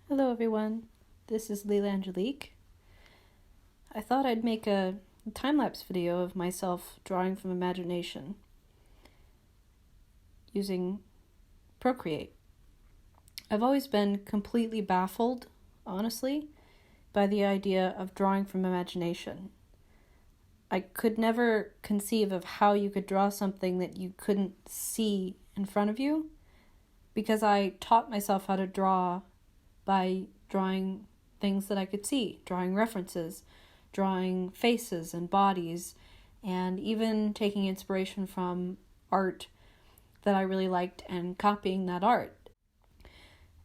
Hello everyone, this is Lila'Angelique. I thought I'd make a time-lapse video of myself drawing from imagination using Procreate. I've always been completely baffled, honestly, by the idea of drawing from imagination. I could never conceive of how you could draw something that you couldn't see in front of you, because I taught myself how to draw by drawing things that I could see, drawing references, drawing faces and bodies, and even taking inspiration from art that I really liked and copying that art.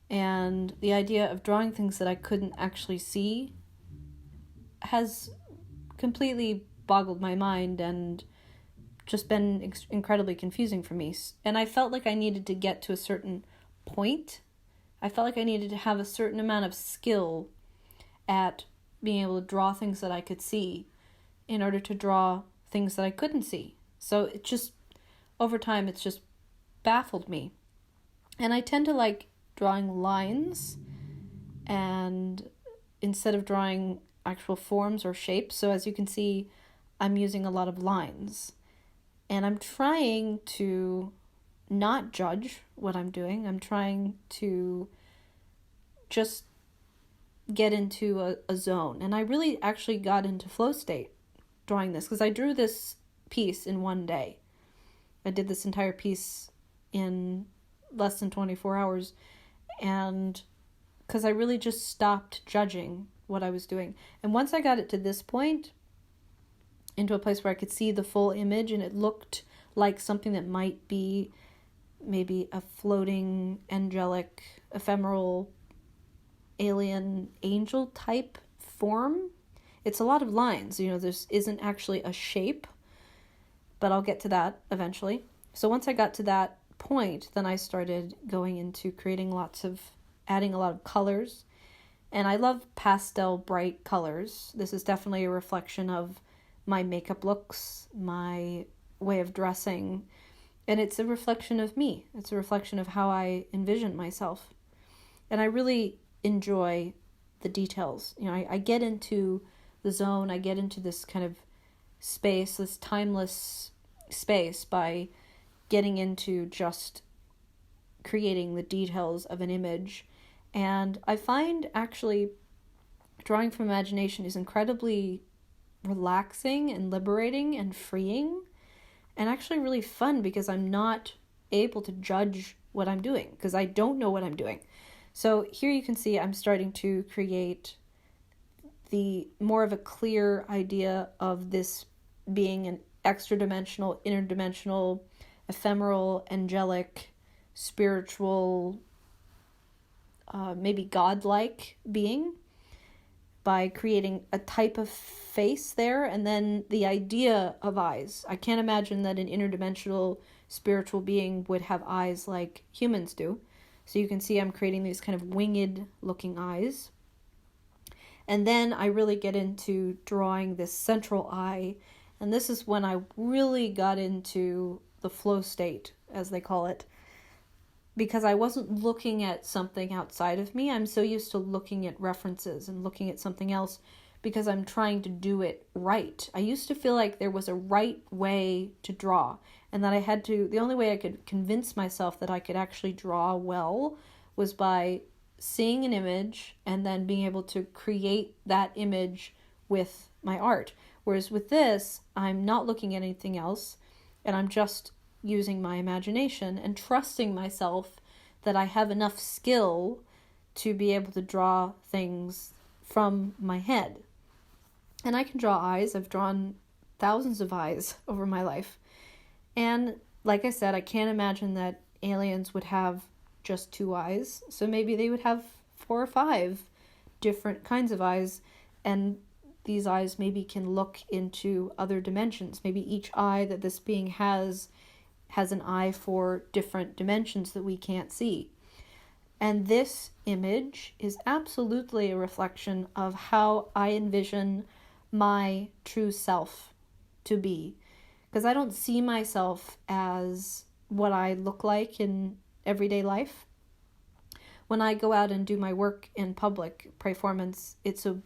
And the idea of drawing things that I couldn't actually see has completely boggled my mind and just been incredibly confusing for me. And I felt like I needed to get to a certain point. I felt like I needed to have a certain amount of skill at being able to draw things that I could see in order to draw things that I couldn't see. So it just, over time, it's just baffled me. And I tend to like drawing lines, and instead of drawing actual forms or shapes. So as you can see, I'm using a lot of lines. And I'm trying to not judge what I'm doing. I'm trying to just get into a zone. And I really actually got into flow state drawing this, because I drew this piece in one day. I did this entire piece in less than 24 hours. And because I really just stopped judging what I was doing. And once I got it to this point, into a place where I could see the full image and it looked like something that might be maybe a floating, angelic, ephemeral, alien, angel type form. It's a lot of lines, this isn't actually a shape, but I'll get to that eventually. So once I got to that point, then I started going into adding a lot of colors. And I love pastel, bright colors. This is definitely a reflection of my makeup looks, my way of dressing, and it's a reflection of me. It's a reflection of how I envision myself. And I really enjoy the details. I get into the zone, I get into this kind of space, this timeless space, by getting into just creating the details of an image. And I find actually drawing from imagination is incredibly relaxing and liberating and freeing, and actually really fun, because I'm not able to judge what I'm doing, because I don't know what I'm doing. So here you can see I'm starting to create the more of a clear idea of this being an extra-dimensional, interdimensional, ephemeral, angelic, spiritual, maybe godlike being, by creating a type of face there, and then the idea of eyes. I can't imagine that an interdimensional spiritual being would have eyes like humans do. So you can see I'm creating these kind of winged looking eyes. And then I really get into drawing this central eye, and this is when I really got into the flow state, as they call it, because I wasn't looking at something outside of me. I'm so used to looking at references and looking at something else because I'm trying to do it right. I used to feel like there was a right way to draw, and that the only way I could convince myself that I could actually draw well was by seeing an image and then being able to create that image with my art. Whereas with this, I'm not looking at anything else, and I'm just using my imagination and trusting myself that I have enough skill to be able to draw things from my head. And I can draw eyes. I've drawn thousands of eyes over my life. And like I said, I can't imagine that aliens would have just 2 eyes. So maybe they would have 4 or 5 different kinds of eyes. And these eyes maybe can look into other dimensions. Maybe each eye that this being has an eye for different dimensions that we can't see. And this image is absolutely a reflection of how I envision my true self to be. Because I don't see myself as what I look like in everyday life. when I go out and do my work in public performance, it's a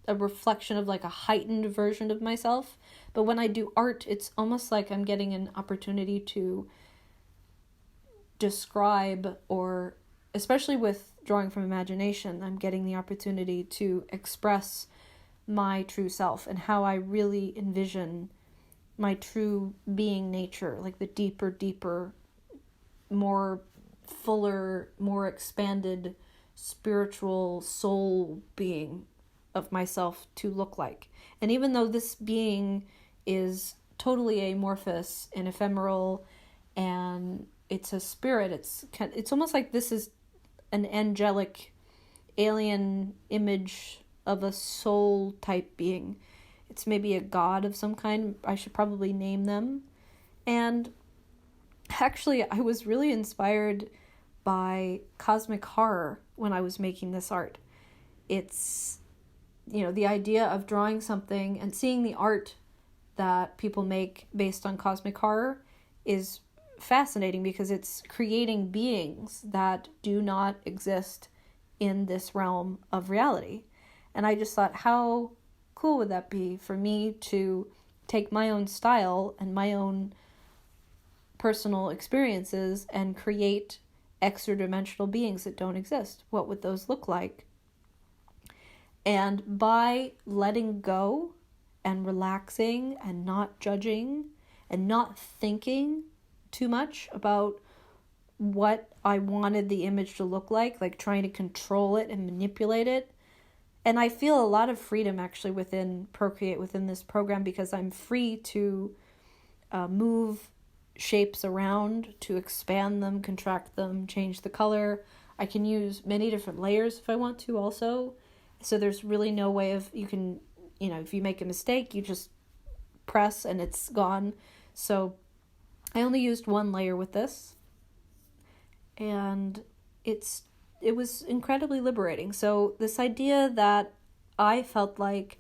reflection of like a heightened version of myself. But when I do art, it's almost like I'm getting an opportunity to describe, or especially with drawing from imagination, I'm getting the opportunity to express my true self and how I really envision my true being nature, like the deeper, more fuller, more expanded spiritual soul being of myself to look like. And even though this being is totally amorphous and ephemeral, and it's a spirit, it's almost like this is an angelic alien image of a soul type being. It's maybe a god of some kind. I should probably name them. And actually, I was really inspired by cosmic horror when I was making this art. It's, the idea of drawing something and seeing the art that people make based on cosmic horror is fascinating, because it's creating beings that do not exist in this realm of reality. And I just thought, how cool would that be for me to take my own style and my own personal experiences and create extra-dimensional beings that don't exist? What would those look like? And by letting go and relaxing and not judging and not thinking too much about what I wanted the image to look like trying to control it and manipulate it. And I feel a lot of freedom actually within Procreate, within this program, because I'm free to move shapes around, to expand them, contract them, change the color. I can use many different layers if I want to also. So there's really no way of, you can, if you make a mistake, you just press and it's gone. So I only used one layer with this, and it was incredibly liberating. So this idea that I felt like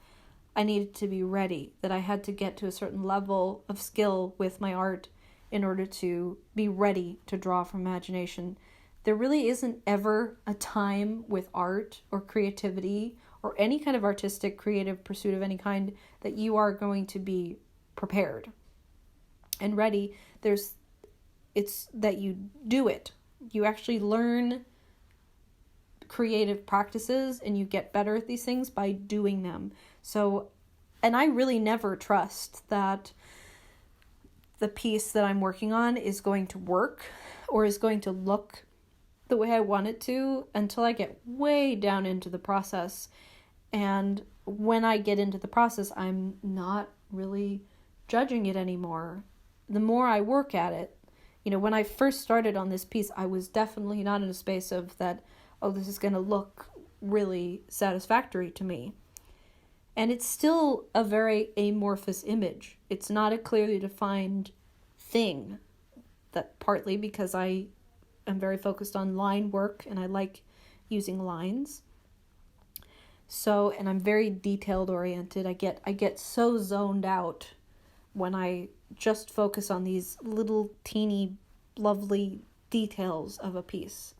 I needed to be ready, that I had to get to a certain level of skill with my art in order to be ready to draw from imagination. There really isn't ever a time with art or creativity or any kind of artistic, creative pursuit of any kind that you are going to be prepared and ready. It's that you do it. You actually learn creative practices and you get better at these things by doing them. So, and I really never trust that the piece that I'm working on is going to work or is going to look the way I want it to until I get way down into the process. And when I get into the process, I'm not really judging it anymore. The more I work at it, when I first started on this piece, I was definitely not in a space of that, oh, this is going to look really satisfactory to me. And it's still a very amorphous image. It's not a clearly defined thing, that partly because I am very focused on line work and I like using lines. So, and I'm very detailed oriented. I get so zoned out when I just focus on these little teeny lovely details of a piece.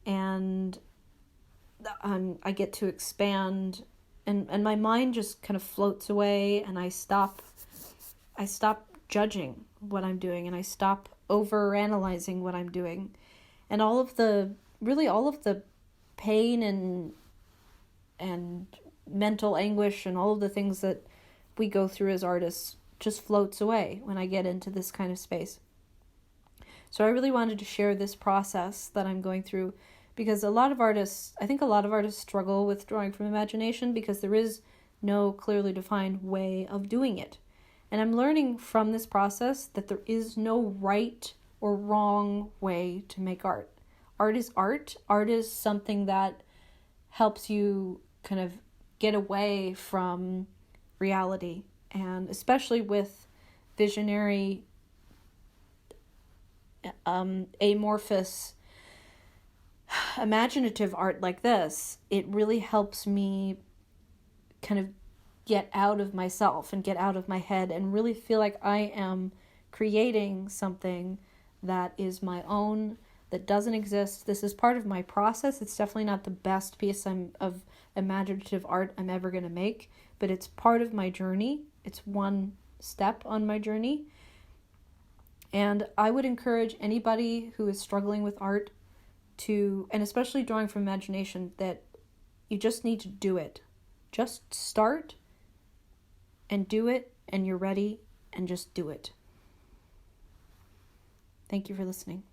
And I get to expand, and my mind just kind of floats away, and I stop judging what I'm doing, and I stop over analyzing what I'm doing. And all of the pain and mental anguish and all of the things that we go through as artists just floats away when I get into this kind of space. So I really wanted to share this process that I'm going through, because I think a lot of artists struggle with drawing from imagination because there is no clearly defined way of doing it. And I'm learning from this process that there is no right or wrong way to make art. Art is art. Art is something that helps you kind of get away from reality. And especially with visionary, amorphous, imaginative art like this, it really helps me kind of get out of myself and get out of my head and really feel like I am creating something that is my own, that doesn't exist. This is part of my process. It's definitely not the best piece of imaginative art I'm ever going to make, but it's part of my journey. It's one step on my journey. And I would encourage anybody who is struggling with art to, and especially drawing from imagination, that you just need to do it. Just start and do it, and you're ready, and just do it. Thank you for listening.